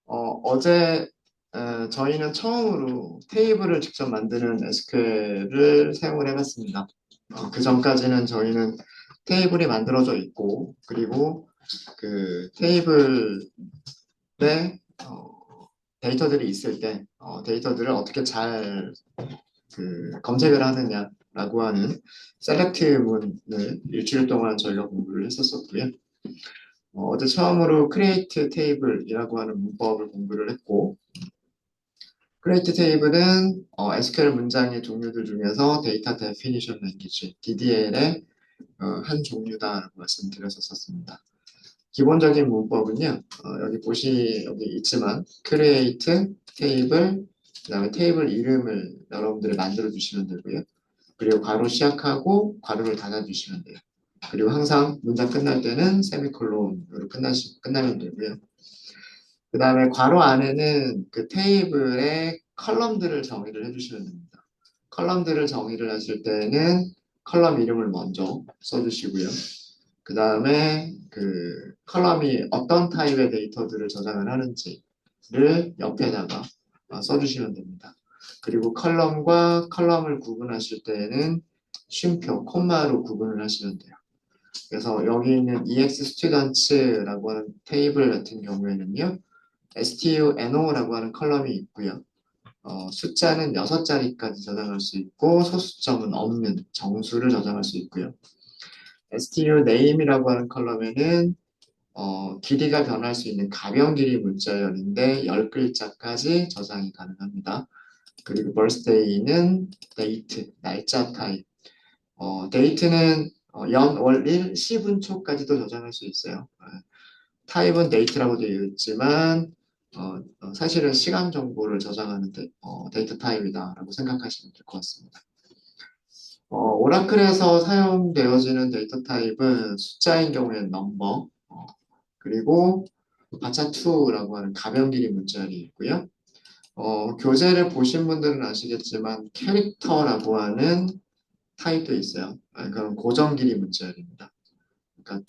어제 저희는 처음으로 테이블을 직접 만드는 SQL을 사용을 해봤습니다. 그 전까지는 저희는 테이블이 만들어져 있고, 그리고 그 테이블에 데이터들이 있을 때 데이터들을 어떻게 잘 검색을 하느냐라고 하는 셀렉트 문을 일주일 동안 저희가 공부를 했었었고요. 어제 처음으로 create table이라고 하는 문법을 공부를 했고, create table은 SQL 문장의 종류들 중에서 데이터 데피니션 랭귀지 DDL의 한 종류다라고 말씀드렸었습니다. 기본적인 문법은요, 여기 있지만 create table, 그다음에 테이블 이름을 여러분들이 만들어 주시면 되고요. 그리고 괄호 시작하고 괄호를 닫아 주시면 돼요. 그리고 항상 문장 끝날 때는 세미콜론으로 끝나면 되고요. 그 다음에 괄호 안에는 그 테이블의 컬럼들을 정의를 해주시면 됩니다. 컬럼들을 정의를 하실 때는 컬럼 이름을 먼저 써주시고요. 그 다음에 그 컬럼이 어떤 타입의 데이터들을 저장을 하는지를 옆에다가 써주시면 됩니다. 그리고 컬럼과 컬럼을 구분하실 때는 쉼표, 콤마로 구분을 하시면 돼요. 그래서 여기 있는 EX 스튜던츠라고 하는 테이블 같은 경우에는요, STUNO라고 하는 컬럼이 있고요. 숫자는 6자리까지 저장할 수 있고 소수점은 없는 정수를 저장할 수 있고요. STU name이라고 하는 컬럼에는 길이가 변할 수 있는 가변 길이 문자열인데 10글자까지 저장이 가능합니다. 그리고 birthday는 date, 날짜 타입. date는 연, 월, 일, 시분초까지도 저장할 수 있어요. 타입은 date라고 되어 있지만 사실은 시간 정보를 저장하는 데이터 타입이다라고 생각하시면 될 것 같습니다. 오라클에서 사용되어지는 데이터 타입은 숫자인 경우에는 넘버, 그리고 바차2라고 하는 가변 길이 문자열이 있고요. 교재를 보신 분들은 아시겠지만 캐릭터라고 하는 타입도 있어요. 그건 고정 길이 문자열입니다. 그러니까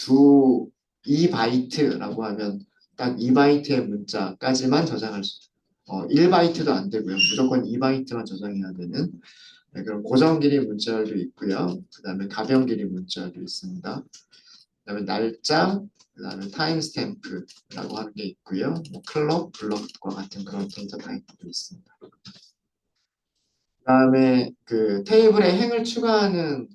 2바이트라고 하면 딱 2바이트의 문자까지만 저장할 수, 1바이트도 안 되고요. 무조건 2바이트만 저장해야 되는 그런 고정 길이 문자열도 있고요. 그 다음에 가변 길이 문자열도 있습니다. 그 다음에 날짜, 그 다음에 타임 스탬프라고 하는 게 있고요. 뭐 클럭, 블럭과 같은 그런 데이터 타입도 있습니다. 그 다음에 그 테이블에 행을 추가하는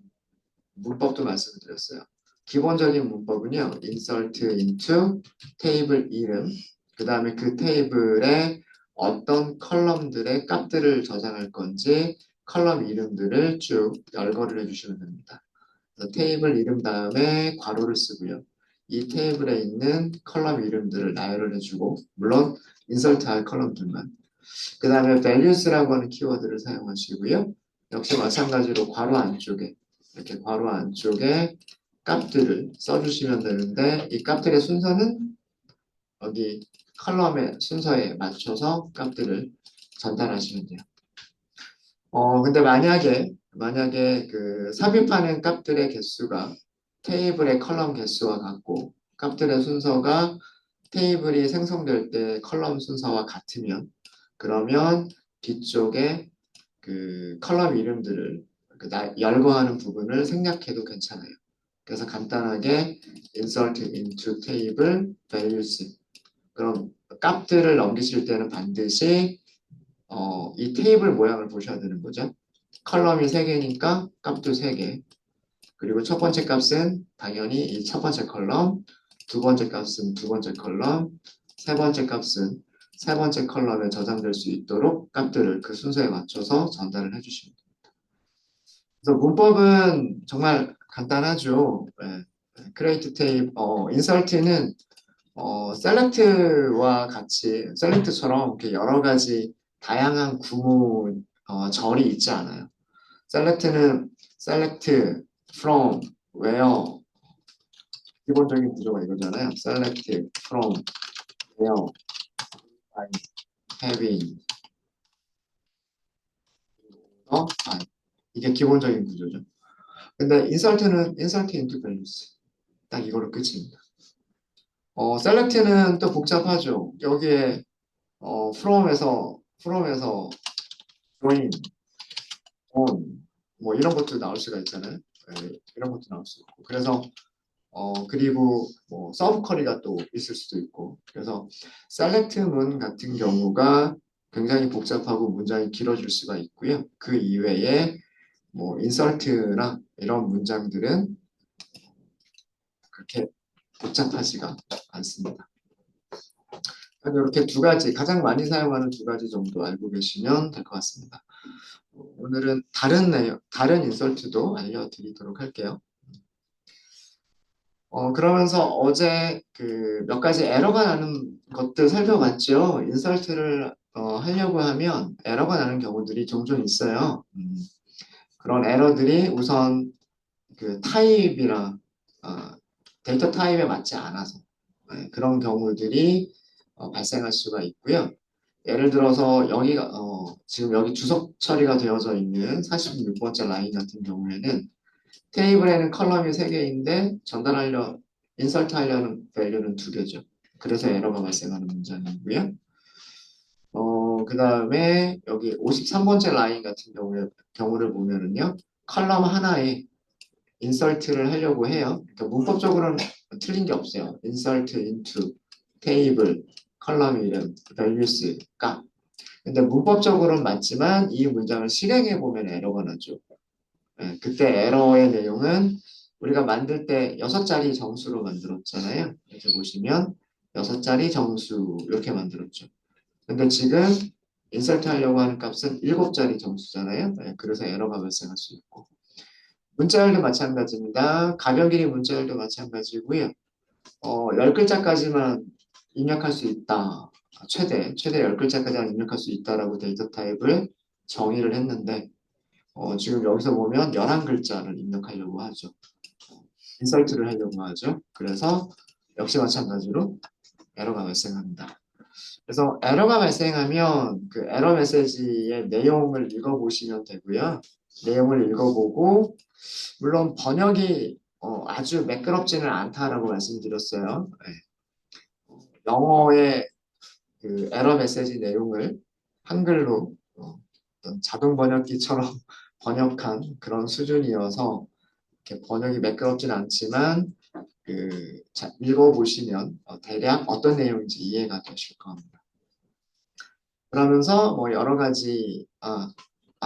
문법도 말씀을 드렸어요. 기본적인 문법은요. insert into 테이블 이름, 그 다음에 그 테이블에 어떤 컬럼들의 값들을 저장할 건지 컬럼 이름들을 쭉 열거를 해주시면 됩니다. 테이블 이름 다음에 괄호를 쓰고요. 이 테이블에 있는 컬럼 이름들을 나열을 해주고 물론 인설트할 컬럼들만 그 다음에 values라고 하는 키워드를 사용하시고요. 역시 마찬가지로 괄호 안쪽에 이렇게 괄호 안쪽에 값들을 써주시면 되는데 이 값들의 순서는 여기 컬럼의 순서에 맞춰서 값들을 전달하시면 돼요. 근데 만약에 그 삽입하는 값들의 개수가 테이블의 컬럼 개수와 같고 값들의 순서가 테이블이 생성될 때 컬럼 순서와 같으면 그러면 뒤쪽에 그 컬럼 이름들을 열거하는 부분을 생략해도 괜찮아요. 그래서 간단하게 insert into table values 그럼 값들을 넘기실 때는 반드시 이 테이블 모양을 보셔야 되는 거죠. 컬럼이 3개니까 값도 3개. 그리고 첫 번째 값은 당연히 이 첫 번째 컬럼, 두 번째 값은 두 번째 컬럼, 세 번째 값은 세 번째 컬럼에 저장될 수 있도록 값들을 그 순서에 맞춰서 전달을 해주시면 됩니다. 그래서 문법은 정말 간단하죠. 네. create table, insert는 select와 같이 select처럼 이렇게 여러 가지 다양한 구문 절이 있지 않아요. select는 select from where 기본적인 구조가 이거잖아요. select from where by having by 이게 기본적인 구조죠. 근데 insert는 insert into values 딱 이거로 끝입니다. select는 또 복잡하죠. 여기에 from에서 join, on 뭐 이런 것도 나올 수가 있잖아요. 이런 것도 나올 수 있고. 그래서 그리고 뭐 서브 쿼리가 또 있을 수도 있고. 그래서 셀렉트 문 같은 경우가 굉장히 복잡하고 문장이 길어질 수가 있고요. 그 이외에 뭐 인설트나 이런 문장들은 그렇게 복잡하지가 않습니다. 이렇게 두 가지, 가장 많이 사용하는 두 가지 정도 알고 계시면 될 것 같습니다. 오늘은 다른 내용, 다른 인설트도 알려드리도록 할게요. 그러면서 어제 그 몇 가지 에러가 나는 것들 살펴봤죠. 인설트를 하려고 하면 에러가 나는 경우들이 종종 있어요. 그런 에러들이 우선 그 타입이랑 데이터 타입에 맞지 않아서 그런 경우들이 발생할 수가 있고요. 예를 들어서 여기가 지금 여기 주석 처리가 되어져 있는 46번째 라인 같은 경우에는 테이블에는 컬럼이 3개인데 인설트 하려는 밸류는 2개죠. 그래서 에러가 발생하는 문장이고요. 그 다음에 여기 53번째 라인 같은 경우를 보면은요. 컬럼 하나에 인설트를 하려고 해요. 그러니까 문법적으로는 틀린 게 없어요. insert into, table, 컬럼 이름, values, 값. 근데 문법적으로는 맞지만 이 문장을 실행해 보면 에러가 나죠. 그때 에러의 내용은 우리가 만들 때 6자리 정수로 만들었잖아요. 이렇게 보시면 6자리 정수 이렇게 만들었죠. 근데 지금 인설트 하려고 하는 값은 7자리 정수잖아요. 그래서 에러가 발생할 수 있고. 문자열도 마찬가지입니다. 가변 길이 문자열도 마찬가지고요. 10글자까지만 입력할 수 있다. 최대 10글자까지만 입력할 수 있다라고 데이터 타입을 정의를 했는데 지금 여기서 보면 11글자를 입력하려고 하죠. 인설트를 하려고 하죠. 그래서 역시 마찬가지로 에러가 발생합니다. 그래서 에러가 발생하면 그 에러 메시지의 내용을 읽어보시면 되고요. 내용을 읽어보고 물론 번역이 아주 매끄럽지는 않다라고 말씀드렸어요. 영어의 그 에러 메시지 내용을 한글로 어떤 자동 번역기처럼 번역한 그런 수준이어서 이렇게 번역이 매끄럽진 않지만 읽어보시면 대략 어떤 내용인지 이해가 되실 겁니다. 그러면서 뭐 여러 가지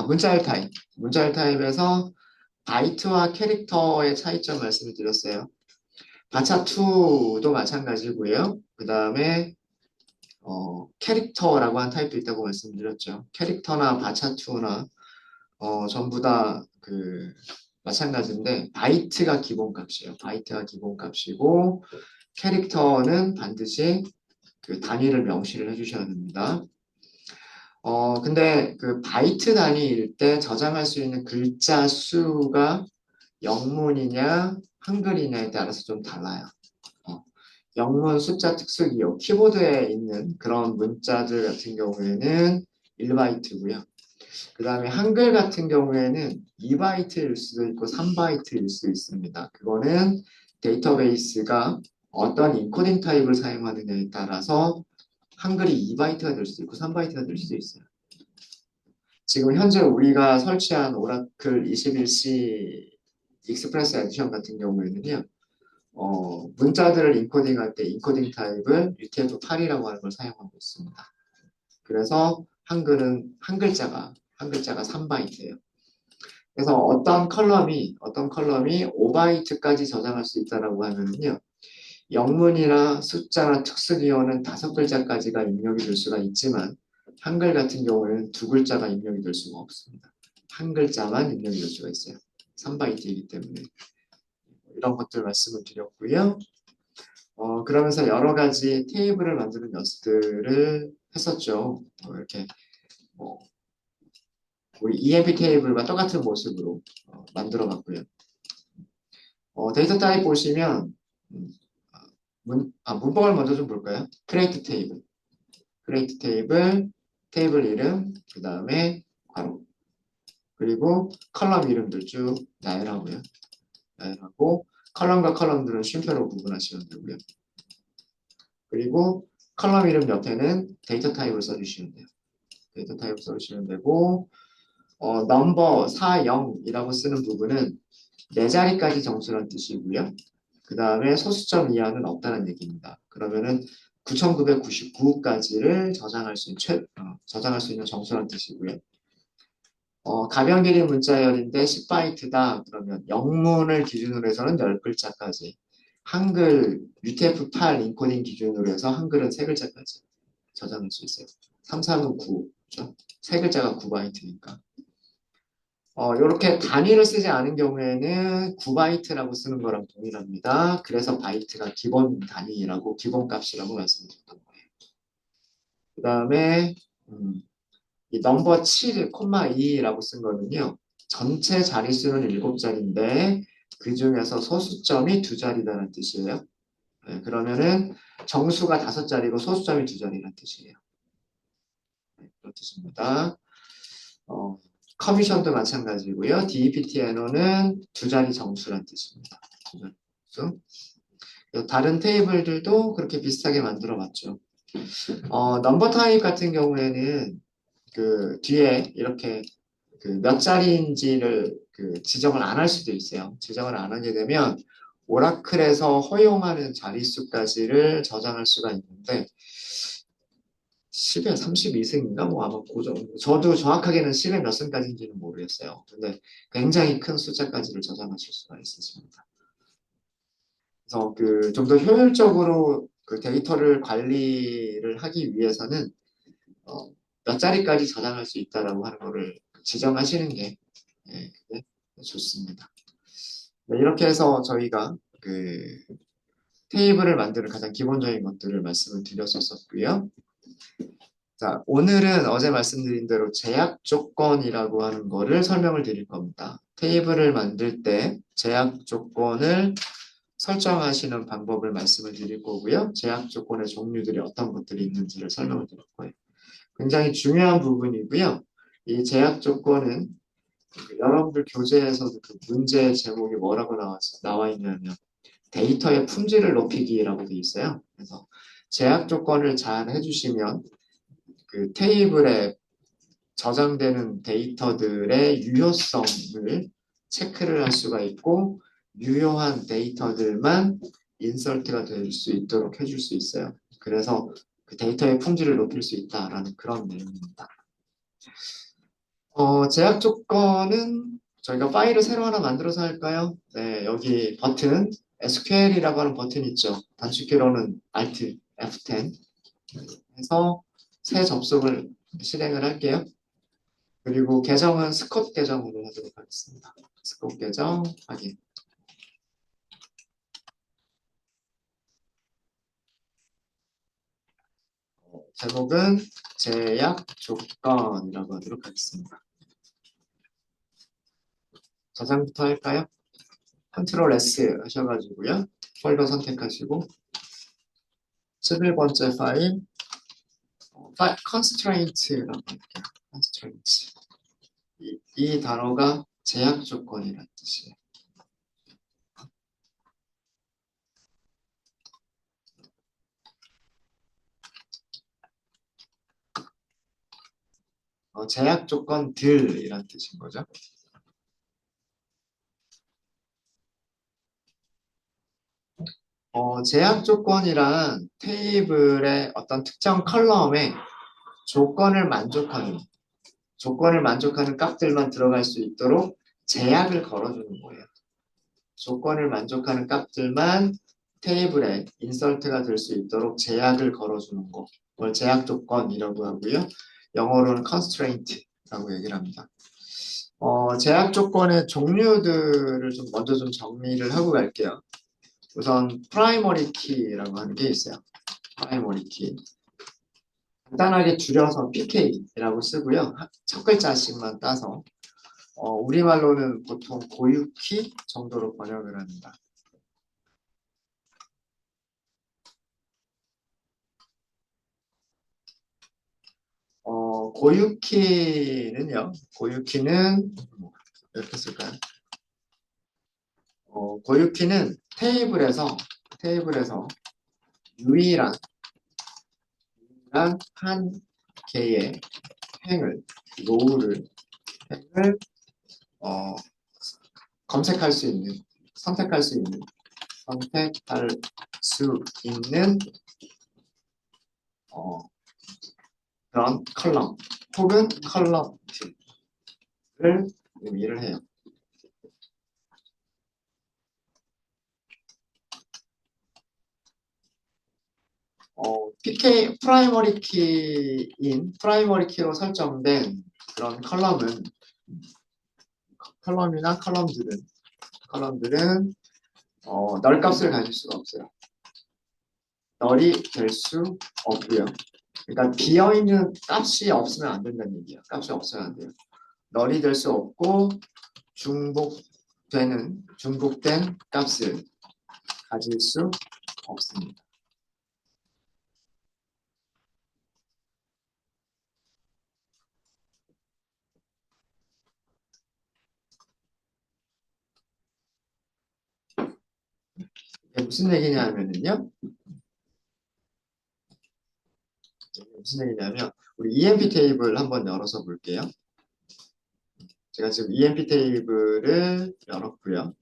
문자열 타입에서 바이트와 캐릭터의 차이점 말씀을 드렸어요. 바차2도 마찬가지고요. 그 다음에 캐릭터라고 한 타입도 있다고 말씀드렸죠. 캐릭터나 바차2나 전부 다 마찬가지인데 바이트가 기본값이에요. 바이트가 기본값이고 캐릭터는 반드시 그 단위를 명시를 해주셔야 됩니다. 근데 그 바이트 단위일 때 저장할 수 있는 글자 수가 영문이냐 한글이냐에 따라서 좀 달라요. 영문 숫자 특수기호 키보드에 있는 그런 문자들 같은 경우에는 1바이트고요. 그 다음에 한글 같은 경우에는 2바이트일 수도 있고 3바이트일 수 있습니다. 그거는 데이터베이스가 어떤 인코딩 타입을 사용하느냐에 따라서 한글이 2바이트가 될 수도 있고 3바이트가 될 수도 있어요. 지금 현재 우리가 설치한 오라클 21C 익스프레스 에디션 같은 경우에는요. 문자들을 인코딩할 때 인코딩 타입을 UTF-8이라고 하는 걸 사용하고 있습니다. 그래서 한글은 한 글자가 3바이트예요. 그래서 어떤 컬럼이 5바이트까지 저장할 수 있다라고 하면요. 영문이나 숫자나 특수기호는 5글자까지가 입력이 될 수가 있지만 한글 같은 경우에는 2글자가 입력이 될 수가 없습니다. 한 글자만 입력이 될 수가 있어요. 3바이트이기 때문에. 이런 것들 말씀을 드렸고요. 그러면서 여러 가지 테이블을 만드는 연습들을 했었죠. 이렇게 우리 EMP 테이블과 똑같은 모습으로 만들어 봤고요. 데이터 타입 보시면 문법을 먼저 좀 볼까요? create 테이블 이름, 그 다음에 괄호, 그리고 컬럼 이름들 쭉 나열하고요. 나열하고 컬럼과 컬럼들은 쉼표로 구분하시면 되고요. 그리고 컬럼 이름 옆에는 데이터 타입을 써주시면 돼요. 데이터 타입을 써주시면 되고, 넘버 40이라고 쓰는 부분은 네 자리까지 정수란 뜻이고요. 그 다음에 소수점 이하는 없다는 얘기입니다. 그러면은 9999까지를 저장할 수 있는 정수란 뜻이고요. 가변 길이 문자열인데 10바이트다. 그러면 영문을 기준으로 해서는 10글자까지. 한글 UTF-8 인코딩 기준으로 해서 한글은 3글자까지 저장할 수 있어요. 3, 4는 9. 그렇죠? 3글자가 9바이트니까. 이렇게 단위를 쓰지 않은 경우에는 9바이트라고 쓰는 거랑 동일합니다. 그래서 바이트가 기본 단위라고 기본 값이라고 말씀드렸던 거예요. 그 다음에 이 넘버 7, 2라고 쓴 거는요. 전체 자릿수는 7자리인데 그 중에서 소수점이 2자리다는 뜻이에요. 네, 그러면은 정수가 5자리고 소수점이 2자리라는 뜻이에요. 네, 그런 뜻입니다. 커미션도 마찬가지고요. DEPTNO는 2자리 정수란 뜻입니다. 2자리 정수. 다른 테이블들도 그렇게 비슷하게 만들어 봤죠. 넘버 타입 같은 경우에는 그 뒤에 이렇게 그 몇 자리인지를 그 지정을 안 할 수도 있어요. 지정을 안 하게 되면 오라클에서 허용하는 자릿수까지를 저장할 수가 있는데 10에 32승인가? 뭐 아마 그 정도. 저도 정확하게는 10에 몇 승까지인지는 모르겠어요. 근데 굉장히 큰 숫자까지를 저장하실 수가 있습니다. 그래서 그 좀 더 효율적으로 그 데이터를 관리를 하기 위해서는 어, 몇 자리까지 저장할 수 있다라고 하는 거를 지정하시는 게 그게 좋습니다. 네, 이렇게 해서 저희가 그 테이블을 만드는 가장 기본적인 것들을 말씀을 드렸었고요. 자, 오늘은 어제 말씀드린 대로 제약 조건이라고 하는 거를 설명을 드릴 겁니다. 테이블을 만들 때 제약 조건을 설정하시는 방법을 말씀을 드릴 거고요. 제약 조건의 종류들이 어떤 것들이 있는지를 설명을 드릴 거예요. 굉장히 중요한 부분이고요. 이 제약 조건은 여러분들 교재에서도 그 문제 제목이 뭐라고 나와 있냐면 데이터의 품질을 높이기라고 되어 있어요. 그래서 제약 조건을 잘 해주시면 그 테이블에 저장되는 데이터들의 유효성을 체크를 할 수가 있고 유효한 데이터들만 인설트가 될 수 있도록 해줄 수 있어요. 그래서 그 데이터의 품질을 높일 수 있다라는 그런 내용입니다. 제약 조건은 저희가 파일을 새로 하나 만들어서 할까요? 네, 여기 버튼 SQL이라고 하는 버튼 있죠. 단축키로는 Alt F10 해서 새 접속을 실행을 할게요. 그리고 계정은 스콧 계정으로 하도록 하겠습니다. 스콧 계정 확인. 제목은 제약 조건이라고 하도록 하겠습니다. 저장부터 할까요? 컨트롤 S 하셔가지고요. 폴더 선택하시고 11번째 파일 constraint라고 할게요. constraint. 이 단어가 제약 조건이라는 뜻이에요. 제약 조건들이란 뜻인 거죠. 제약 조건이란 테이블의 어떤 특정 컬럼에 조건을 만족하는 값들만 들어갈 수 있도록 제약을 걸어주는 거예요. 조건을 만족하는 값들만 테이블에 인설트가 될 수 있도록 제약을 걸어주는 거. 그걸 제약 조건이라고 하고요. 영어로는 constraint라고 얘기를 합니다. 제약 조건의 종류들을 좀 먼저 좀 정리를 하고 갈게요. 우선 primary key라고 하는 게 있어요. primary key. 간단하게 줄여서 PK라고 쓰고요. 첫 글자씩만 따서 우리말로는 보통 고유키 정도로 번역을 합니다. 고유키는 이렇게 쓸까요? 고유키는 테이블에서 유일한 한 개의 행을, 로우를, 행을 어, 검색할 수 있는, 선택할 수 있는, 선택할 수 있는 어, 그런 컬럼 혹은 컬럼들을 의미를 해요. PK 프라이머리 키로 설정된 그런 컬럼이나 컬럼들은 널 값을 가질 수가 없어요. 널이 될 수 없고요. 그러니까 비어있는 값이 없으면 안 된다는 얘기예요. 값이 없으면 안 돼요. 널이 될 수 없고 중복된 값을 가질 수 없습니다. 이게 무슨 얘기냐면요. 무슨 얘기냐면 우리 EMP 테이블 한번 열어서 볼게요. 제가 지금 EMP 테이블을 열었고요.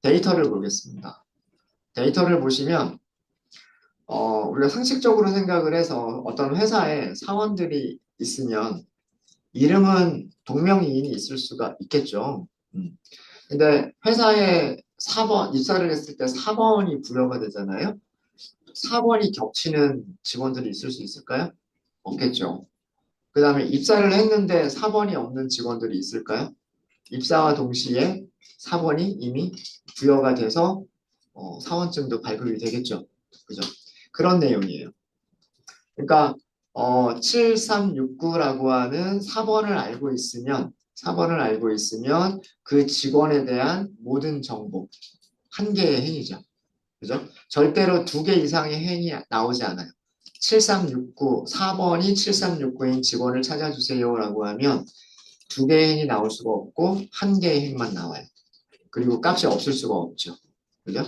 데이터를 보겠습니다. 데이터를 보시면 우리가 상식적으로 생각을 해서 어떤 회사에 사원들이 있으면 이름은 동명이인이 있을 수가 있겠죠. 근데 회사에 4번 입사를 했을 때 4번이 부여가 되잖아요. 4번이 겹치는 직원들이 있을 수 있을까요? 없겠죠. 그 다음에 입사를 했는데 4번이 없는 직원들이 있을까요? 입사와 동시에 4번이 이미 부여가 돼서 사원증도 발급이 되겠죠. 그죠? 그런 내용이에요. 그러니까 7369라고 하는 4번을 알고 있으면 그 직원에 대한 모든 정보 한 개의 행위죠. 그죠? 절대로 두 개 이상의 행위 나오지 않아요. 7369, 4번이 7369인 직원을 찾아주세요라고 하면 두 개의 행위 나올 수가 없고 한 개의 행만 나와요. 그리고 값이 없을 수가 없죠. 그죠?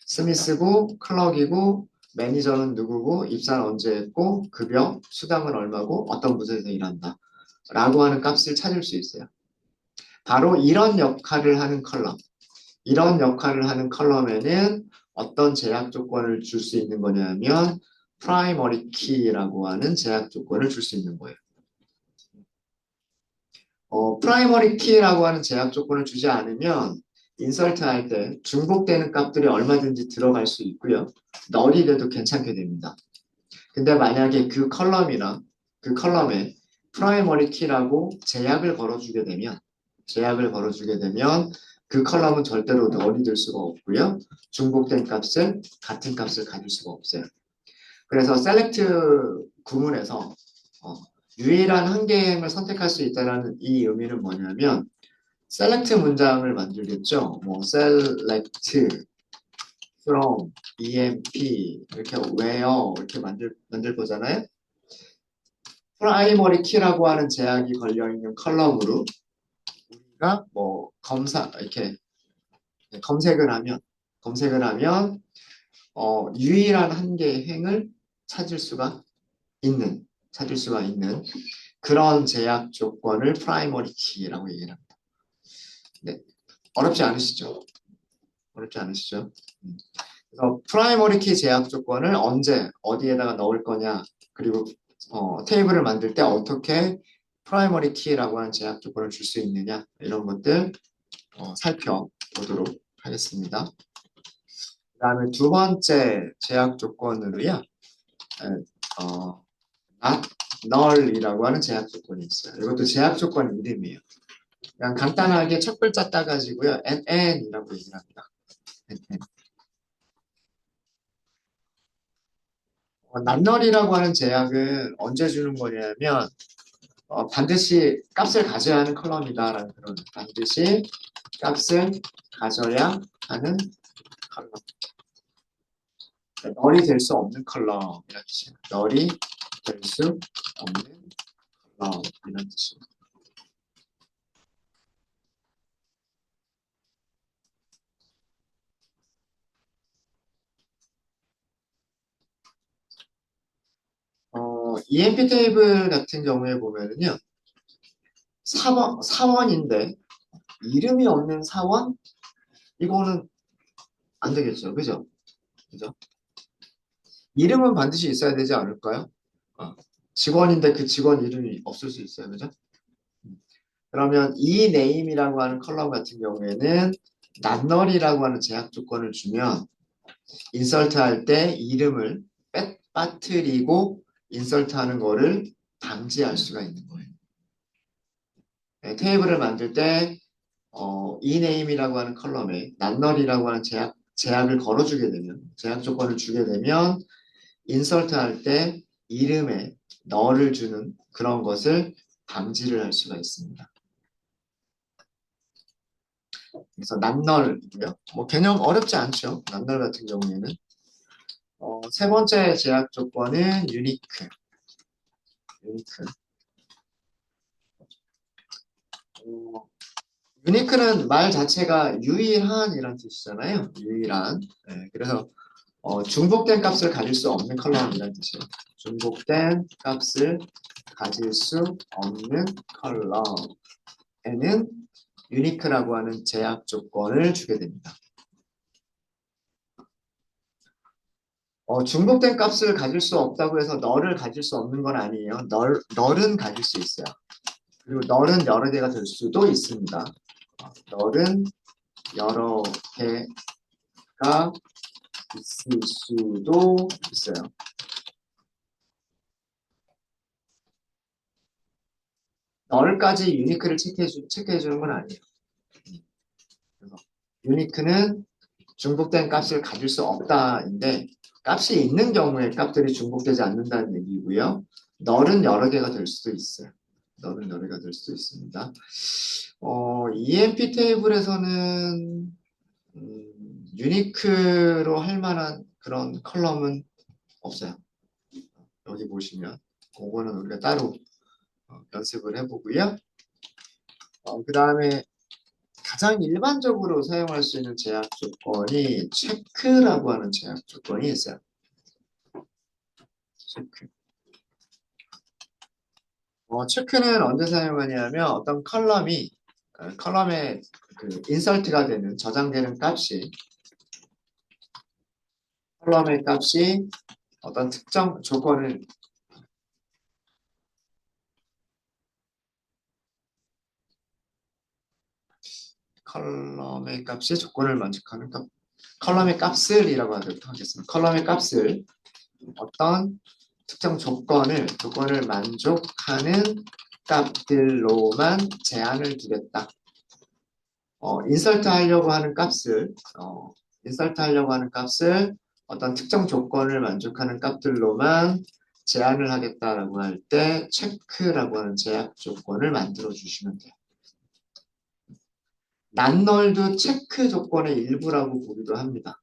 스미스고 클럭이고 매니저는 누구고 입사는 언제 했고 급여, 수당은 얼마고 어떤 부서에서 일한다 라고 하는 값을 찾을 수 있어요. 바로 이런 역할을 하는 컬럼에는 어떤 제약 조건을 줄 수 있는 거냐면 프라이머리 키라고 하는 제약 조건을 줄 수 있는 거예요. 프라이머리 키라고 하는 제약 조건을 주지 않으면 인설트 할 때 중복되는 값들이 얼마든지 들어갈 수 있고요. 널이 돼도 괜찮게 됩니다. 근데 만약에 그 컬럼에 프라이머리 키라고 제약을 걸어주게 되면 그 컬럼은 절대로 널이 될 수가 없고요. 중복된 값을 같은 값을 가질 수가 없어요. 그래서 셀렉트 구문에서 어, 유일한 한 개의 행을 선택할 수 있다는 이 의미는 뭐냐면 셀렉트 문장을 만들겠죠. 뭐 select from emp 이렇게 where 이렇게 만들 거잖아요. 프라이머리 키라고 하는 제약이 걸려 있는 컬럼으로 우리가 뭐 이렇게 검색을 하면 유일한 한 개의 행을 찾을 수가 있는 그런 제약 조건을 프라이머리 키라고 얘기를 합니다. 네, 어렵지 않으시죠? 어렵지 않으시죠? 그래서 프라이머리 키 제약 조건을 언제 어디에다가 넣을 거냐 그리고 테이블을 만들 때 어떻게 프라이머리 키라고 하는 제약 조건을 줄 수 있느냐 이런 것들 살펴보도록 하겠습니다. 그 다음에 두 번째 제약 조건으로요. not null이라고 하는 제약 조건이 있어요. 이것도 제약 조건 이름이에요. 그냥 간단하게 첫 글자 따가지고요. n이라고 얘기를 합니다. n. not null이라고 하는 제약은 언제 주는 거냐면 반드시 값을 가져야 하는 컬럼이다라는 그런 반드시 값을 가져야 하는 컬럼. 널이 될 수 없는 컬럼이라는 뜻이에요. 널이 될 수 없는 컬럼이라는 뜻이에요. EMP 테이블 같은 경우에 보면은요, 사원인데, 이름이 없는 사원? 이거는 안 되겠죠. 그죠? 그죠? 이름은 반드시 있어야 되지 않을까요? 어, 직원인데 그 직원 이름이 없을 수 있어요. 그죠? 그러면 이 네임이라고 하는 컬럼 같은 경우에는 낱널이라고 하는 제약 조건을 주면 인설트 할 때 이름을 빠뜨리고 인설트 하는 거를 방지할 수가 있는 거예요. 네, 테이블을 만들 때 이네임이라고 하는 컬럼에 낱널이라고 하는 제약을 걸어주게 되면 제약 조건을 주게 되면 인설트 할 때 이름에 널을 주는 그런 것을 방지를 할 수가 있습니다. 그래서 낱널이고요. 뭐 개념 어렵지 않죠. 낱널 같은 경우에는 세 번째 제약 조건은 유니크. 유니크. 어, 유니크는 말 자체가 유일한이란 뜻이잖아요. 유일한. 네, 그래서 중복된 값을 가질 수 없는 컬럼이라는 뜻이에요. 중복된 값을 가질 수 없는 컬럼에는 유니크라고 하는 제약 조건을 주게 됩니다. 중복된 값을 가질 수 없다고 해서 널을 가질 수 없는 건 아니에요. 널은 가질 수 있어요. 그리고 널은 여러 개가 될 수도 있습니다. 널은 여러 개가 있을 수도 있어요. 널까지 유니크를 체크해주는 건 아니에요. 그래서 유니크는 중복된 값을 가질 수 없다인데 값이 있는 경우에 값들이 중복되지 않는다는 얘기고요. 널은 여러 개가 될 수도 있어요. 널은 여러 개가 될 수도 있습니다. EMP 테이블에서는 유니크로 할 만한 그런 컬럼은 없어요. 여기 보시면 그거는 우리가 따로 연습을 해보고요. 그 다음에 가장 일반적으로 사용할 수 있는 제약 조건이 체크라고 하는 제약 조건이 있어요. 체크. 체크는 언제 사용하냐면 어떤 컬럼에 그 인설트가 되는 저장되는 값이 컬럼의 값이 어떤 특정 조건을 컬럼의 값이 조건을 만족하는 컬럼의 값을이라고 하도록 하겠습니다. 컬럼의 값을 어떤 특정 조건을 만족하는 값들로만 제한을 두겠다. 인설트 하려고 하는 값을 어떤 특정 조건을 만족하는 값들로만 제한을 하겠다라고 할 때 체크라고 하는 제약 조건을 만들어 주시면 돼요. 낱널도 체크 조건의 일부라고 보기도 합니다.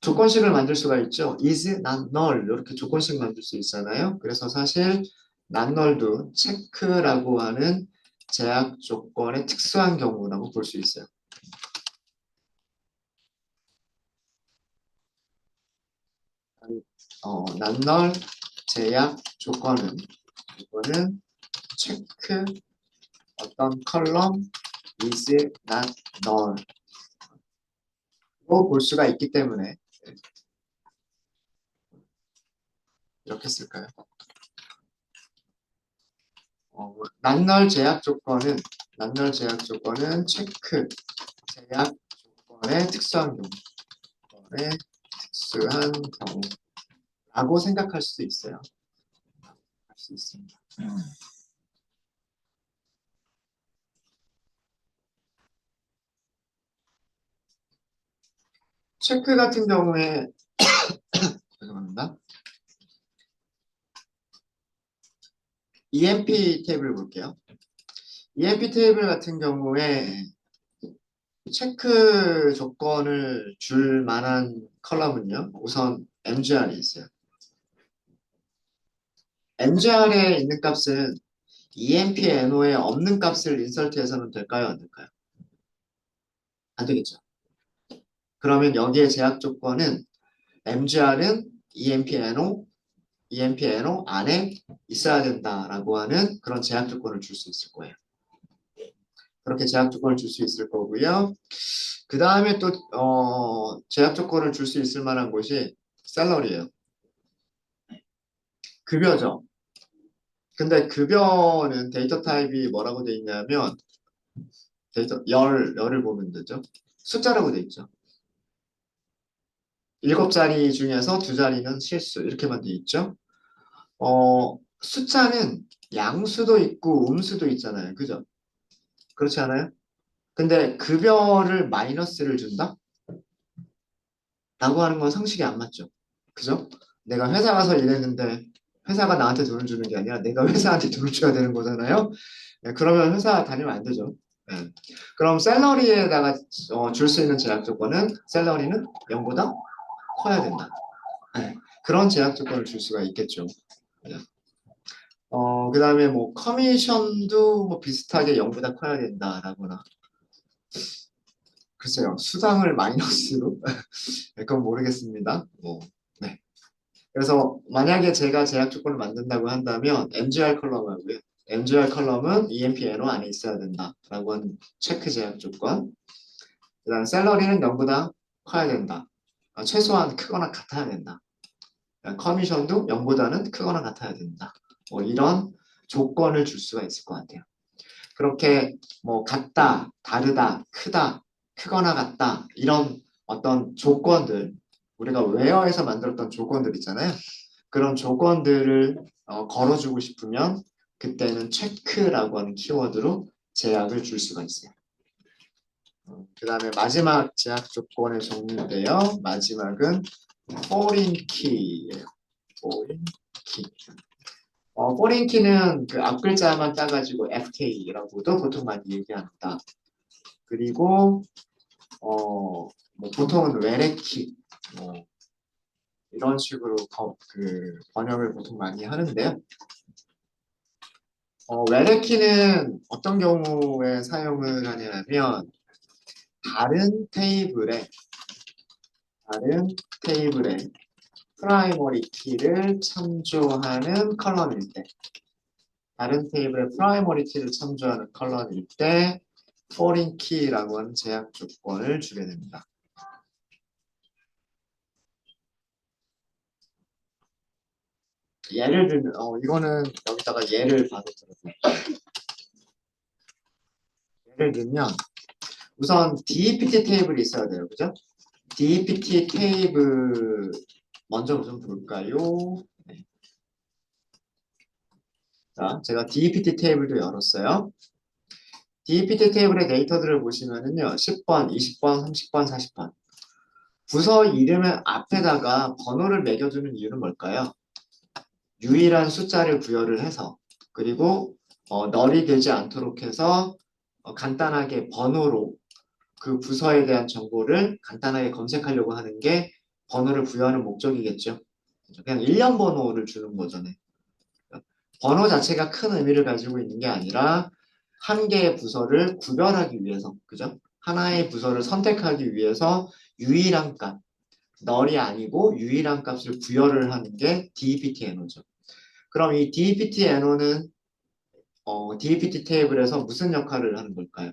조건식을 만들 수가 있죠. is not null 이렇게 조건식 만들 수 있잖아요. 그래서 사실 not null도 체크라고 하는 제약 조건의 특수한 경우라고 볼 수 있어요. not null 제약 조건은 체크 어떤 컬럼 is not null 로 볼 수가 있기 때문에 이렇게 쓸까요? 낱널 제약 조건은 체크 제약 조건의 특수한 경우라고 생각할 수도 있어요. 할 수 있습니다. 체크 같은 경우에 죄송합니다. EMP 테이블 볼게요. EMP 테이블 같은 경우에 체크 조건을 줄 만한 컬럼은요. 우선 MGR이 있어요. MGR에 있는 값은 EMP NO에 없는 값을 인설트해서는 될까요? 안 될까요? 안 되겠죠. 그러면 여기에 제약 조건은 MGR은 EMP NO EMP-NO 안에 있어야 된다라고 하는 그런 제약 조건을 줄 수 있을 거예요. 그렇게 제약 조건을 줄 수 있을 거고요. 그 다음에 또 제약 조건을 줄 수 있을 만한 곳이 샐러리예요. 급여죠. 근데 급여는 데이터 타입이 뭐라고 돼 있냐면 데이터 열을 보면 되죠. 숫자라고 돼 있죠. 7자리 중에서 2자리는 실수 이렇게만 돼 있죠. 숫자는 양수도 있고 음수도 있잖아요. 그죠? 그렇지 않아요? 근데 급여를 마이너스를 준다? 라고 하는 건 상식이 안 맞죠. 그죠? 내가 회사 가서 일했는데 회사가 나한테 돈을 주는 게 아니라 내가 회사한테 돈을 줘야 되는 거잖아요. 네, 그러면 회사 다니면 안 되죠. 네. 그럼 샐러리에다가 줄 수 있는 제약 조건은 샐러리는 0보다 커야 된다. 네. 그런 제약 조건을 줄 수가 있겠죠. 네. 그 다음에 뭐 커미션도 뭐 비슷하게 0보다 커야 된다라거나 글쎄요. 수당을 마이너스로? 그건 모르겠습니다. 뭐, 네. 그래서 만약에 제가 제약 조건을 만든다고 한다면 MGR 컬럼하고요. MGR 컬럼은 EMP-NO 안에 있어야 된다라고 하는 체크 제약 조건. 그다음 샐러리는 0보다 커야 된다. 최소한 크거나 같아야 된다. 커미션도 0보다는 크거나 같아야 된다. 뭐 이런 조건을 줄 수가 있을 것 같아요. 그렇게 뭐 같다, 다르다, 크다, 크거나 같다 이런 어떤 조건들 우리가 웨어에서 만들었던 조건들 있잖아요. 그런 조건들을 걸어주고 싶으면 그때는 체크라고 하는 키워드로 제약을 줄 수가 있어요. 그 다음에 마지막 제약 조건의 종류인데요. 마지막은 foreign key예요. foreign key. foreign key는 그 앞글자만 따가지고 FK라고도 보통 많이 얘기합니다. 그리고 뭐 보통은 외래키 뭐 이런 식으로 그 번역을 보통 많이 하는데요. 외래키는 어떤 경우에 사용을 하냐면 다른 테이블에 프라이머리 키를 참조하는 컬럼일 때 다른 테이블에 프라이머리 키를 참조하는 컬럼일 때 foreign key라고 하는 제약 조건을 주게 됩니다. 예를 들면 이거는 여기다가 예를 바로 들어볼게요. 예를 들면 우선 DEPT 테이블이 있어야 돼요. 그죠? DEPT 테이블 먼저 좀 볼까요? 네. 자, 제가 DEPT 테이블도 열었어요. DEPT 테이블의 데이터들을 보시면은요. 10번, 20번, 30번, 40번. 부서 이름의 앞에다가 번호를 매겨주는 이유는 뭘까요? 유일한 숫자를 부여를 해서 그리고 널이 되지 않도록 해서 간단하게 번호로 그 부서에 대한 정보를 간단하게 검색하려고 하는 게 번호를 부여하는 목적이겠죠. 그냥 일련 번호를 주는 거잖아요. 번호 자체가 큰 의미를 가지고 있는 게 아니라 한 개의 부서를 구별하기 위해서, 그죠? 하나의 부서를 선택하기 위해서 유일한 값, 널이 아니고 유일한 값을 부여를 하는 게 DEPT-NO죠. 그럼 이 DEPT-NO는 DEPT 테이블에서 무슨 역할을 하는 걸까요?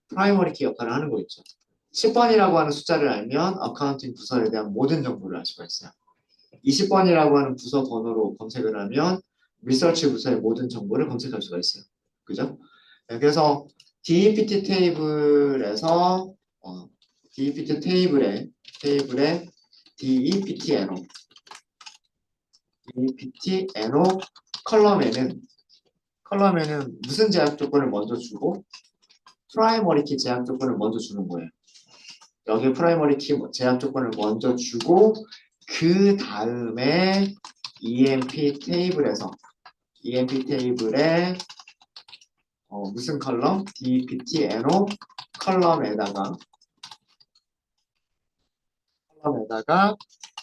프라이머리 키 역할을 하는 거겠죠. 10번이라고 하는 숫자를 알면 어카운팅 부서에 대한 모든 정보를 알 수가 있어요. 20번이라고 하는 부서 번호로 검색을 하면 리서치 부서의 모든 정보를 검색할 수가 있어요. 그죠? 네, 그래서 DEPT 테이블에서 DEPT 테이블에 DEPT-NO 컬럼에는 무슨 제약 조건을 먼저 주고 프라이머리 키 제약 조건을 먼저 주는 거예요. 여기 프라이머리 키 제약 조건을 먼저 주고 그 다음에 EMP 테이블에 무슨 컬럼? DPT-NO 컬럼에다가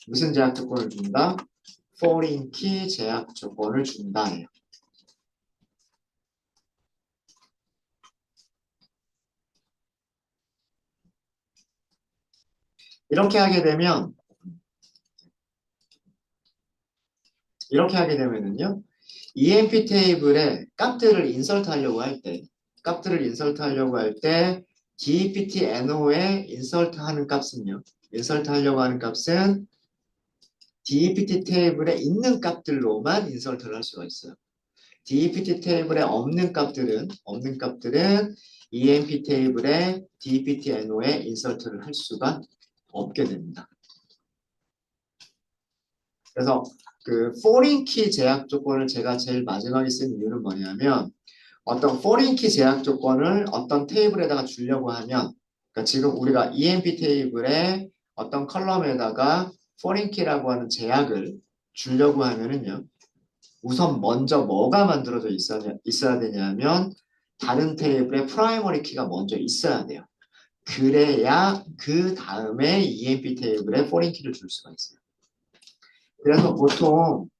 무슨 제약 조건을 준다? foreign key 제약 조건을 준다예요. 이렇게 하게 되면 이렇게 하게 되면은요. EMP 테이블에 값들을 인서트 하려고 할 때, DEPT NO에 인서트 하는 값은요. 인서트 하려고 하는 값은 DEPT 테이블에 있는 값들로만 인서트를 할 수가 있어요. DEPT 테이블에 없는 값들은 EMP 테이블에 DEPT NO에 인서트를 할 수가 없게 됩니다. 그래서 그 foreign key 제약 조건을 제가 제일 마지막에 쓴 이유는 뭐냐면 어떤 foreign key 제약 조건을 어떤 테이블에다가 주려고 하면 그러니까 지금 우리가 EMP 테이블에 어떤 컬럼에다가 foreign key라고 하는 제약을 주려고 하면은요. 우선 먼저 뭐가 만들어져 있어야 되냐면 다른 테이블에 프라이머리 키가 먼저 있어야 돼요. 그래야 그 다음에 EMP 테이블에 foreign key를 줄 수가 있어요. 그래서 보통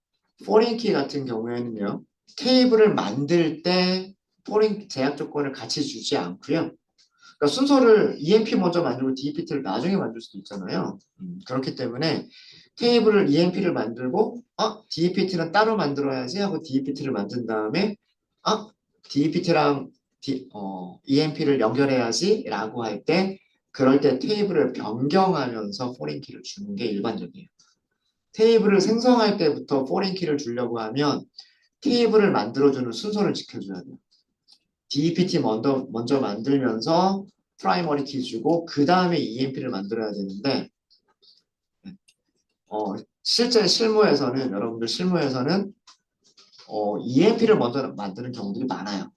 foreign key 같은 경우에는요. 테이블을 만들 때 foreign 제약 조건을 같이 주지 않고요. 그러니까 순서를 EMP 먼저 만들고 DEPT를 나중에 만들 수도 있잖아요. 그렇기 때문에 테이블을 EMP를 만들고 DEPT는 따로 만들어야지 하고 DEPT를 만든 다음에 DEPT랑 EMP를 연결해야지 라고 할 때 그럴 때 테이블을 변경하면서 foreign key를 주는 게 일반적이에요. 테이블을 생성할 때부터 foreign key를 주려고 하면 테이블을 만들어주는 순서를 지켜줘야 돼요. DEPT 먼저 만들면서 프라이머리 키 주고 그 다음에 EMP를 만들어야 되는데 실제 실무에서는 여러분들 실무에서는 EMP를 먼저 만드는 경우들이 많아요.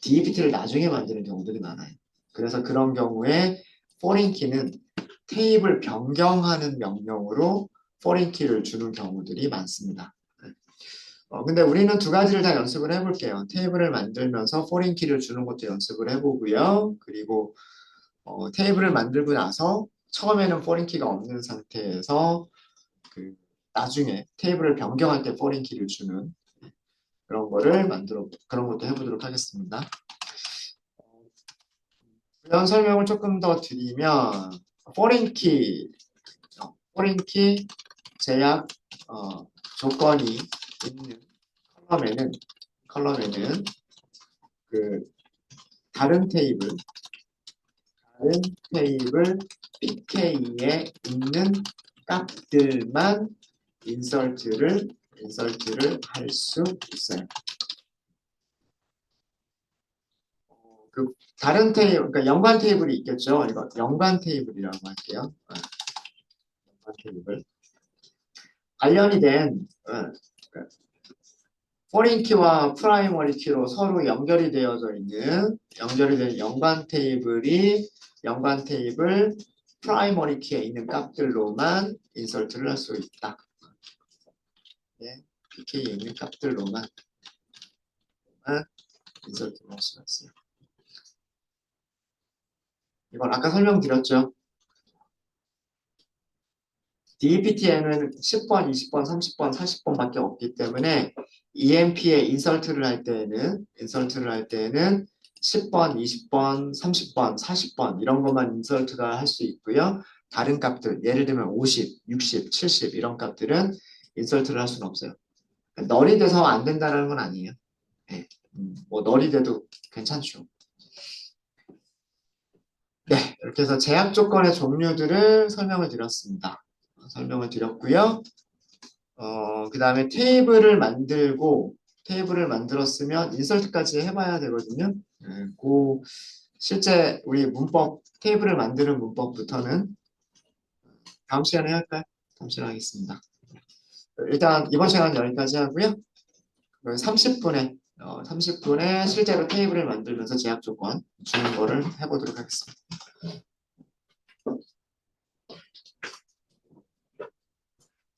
DEPT를 나중에 만드는 경우들이 많아요. 그래서 그런 경우에 foreign key는 테이블 변경하는 명령으로 foreign key를 주는 경우들이 많습니다. 근데 우리는 두 가지를 다 연습을 해볼게요. 테이블을 만들면서 foreign key를 주는 것도 연습을 해보고요. 그리고 테이블을 만들고 나서 처음에는 foreign key가 없는 상태에서 그 나중에 테이블을 변경할 때 foreign key를 주는 그런 것도 해보도록 하겠습니다. 이런 설명을 조금 더 드리면 foreign key 제약 조건이 있는 컬럼에는 그 다른 테이블 PK에 있는 값들만 인설트를 할 수 있어요. 그 다른 테이블, 그러니까 연관 테이블이 있겠죠. 이거 연관 테이블이라고 할게요. 연관 테이블. 관련이 된 foreign key와 primary key로 서로 연결이 되어져 있는 연관 테이블 primary key에 있는 값들로만 인설트를 할 수 있다. 네, PK에 있는 값들로만 인설트를 할 수 있어요. 이건 아까 설명드렸죠. DEPT에는 10번, 20번, 30번, 40번밖에 없기 때문에 EMP에 인설트를 할 때에는 10번, 20번, 30번, 40번 이런 것만 인설트가 할 수 있고요. 다른 값들, 예를 들면 50, 60, 70 이런 값들은 인설트를 할 수는 없어요. 널이 돼서 안 된다는 건 아니에요. 네, 뭐 널이 돼도 괜찮죠. 네, 이렇게 해서 제약 조건의 종류들을 설명을 드렸습니다. 그 다음에 테이블을 만들었으면 인설트까지 해봐야 되거든요. 네, 실제 우리 문법, 테이블을 만드는 문법부터는 다음 시간에 할까요? 다음 시간에 하겠습니다. 일단 이번 시간은 여기까지 하고요. 30분에 실제로 테이블을 만들면서 제약 조건 주는 거를 해보도록 하겠습니다.